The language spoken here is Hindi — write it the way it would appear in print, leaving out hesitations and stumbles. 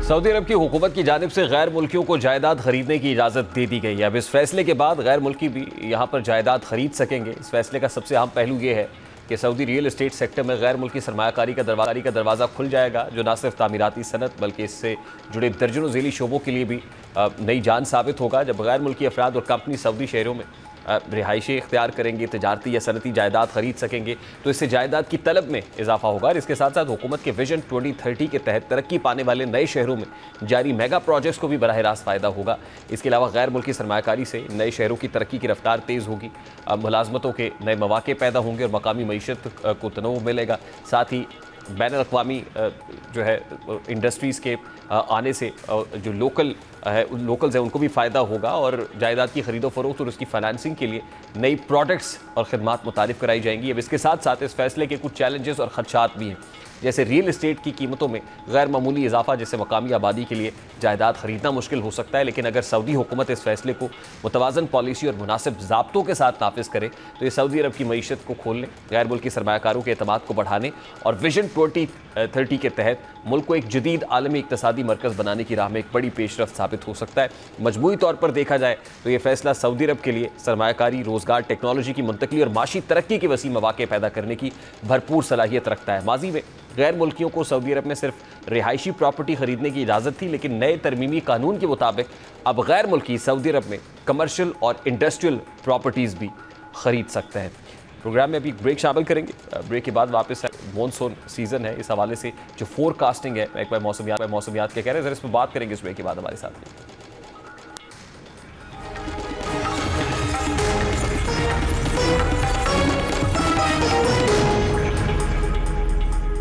सऊदी अरब की हुकूमत की जानिब से गैर मुल्कियों को जायदाद खरीदने की इजाज़त दे दी गई है। अब इस फैसले के बाद गैर मुल्की भी यहाँ पर जायदाद खरीद सकेंगे। इस फैसले का सबसे अहम पहलू ये है कि सऊदी रियल एस्टेट सेक्टर में गैर मुल्की सरमायाकारी का दरवाज़ा खुल जाएगा, जो न सिर्फ तामीराती सनत बल्कि इससे जुड़े दर्जनों झेली शोबों के लिए भी नई जान साबित होगा। जब गैर मुल्की अफराद और कंपनी सऊदी शहरों में रिहायशें इख्तियार करेंगे, तजारती या सनती जायदाद खरीद सकेंगे, तो इससे जायदाद की तलब में इजाफा होगा। और इसके साथ साथ हुकूमत के विजन 2030 के तहत तरक्की पाने वाले नए शहरों में जारी मेगा प्रोजेक्ट्स को भी बराह रास्त फ़ायदा होगा। इसके अलावा गैर मुल्की सरमायाकारी से नए शहरों की तरक्की की रफ्तार तेज़ होगी, मुलाजमतों के नए मौके पैदा होंगे और मकामी मईशत को तनोव मिलेगा। साथ ही बैन अल-अक़वामी जो है इंडस्ट्रीज़ के आने से जो लोकल्स हैं उनको भी फ़ायदा होगा और जायदाद की खरीदो फरोख्त और उसकी फाइनेंसिंग के लिए नई प्रोडक्ट्स और ख़िदमात मुतारिफ़ कराई जाएंगी। अब इसके साथ साथ इस फैसले के कुछ चैलेंजेस और ख़दशात भी हैं, जैसे रियल इस्टेट की कीमतों में गैर मामूली इजाफा, जिससे मकामी आबादी के लिए जायदाद खरीदना मुश्किल हो सकता है। लेकिन अगर सऊदी हुकूमत इस फैसले को मुतवाज़न पॉलिसी और मुनासिब ज़ाब्तों के साथ नाफिज करे तो ये सऊदी अरब की मईशत को खोलने, गैर मुल्की सरमायाकारों के एतमाद को बढ़ाने और विजन 2030 के तहत मुल्क को एक जदीद आलमी इक़्तिसादी मरकज़ बनाने की राह में एक बड़ी पेशरफ्त साबित हो सकता है। मजमूई तौर पर देखा जाए तो ये फैसला सऊदी अरब के लिए सरमायाकारी, रोज़गार, टेक्नोलॉजी की मुंतकली और माशी तरक्की के वसी मौके पैदा करने की भरपूर सलाहियत रखता है। माजी में गैर मुल्कियों को सऊदी अरब में सिर्फ रिहायशी प्रॉपर्टी खरीदने की इजाज़त थी, लेकिन नए तरमीमी कानून के मुताबिक अब गैर मुल्की सऊदी अरब में कमर्शियल और इंडस्ट्रियल प्रॉपर्टीज़ भी खरीद सकते हैं। प्रोग्राम में अभी ब्रेक शामिल करेंगे। ब्रेक के बाद वापस मॉनसून सीज़न है, इस हवाले से जो फोरकास्टिंग है एक बार मौसमियात के कह रहे हैं, ज़रा इस पर बात करेंगे इस ब्रेक के बाद हमारे साथ।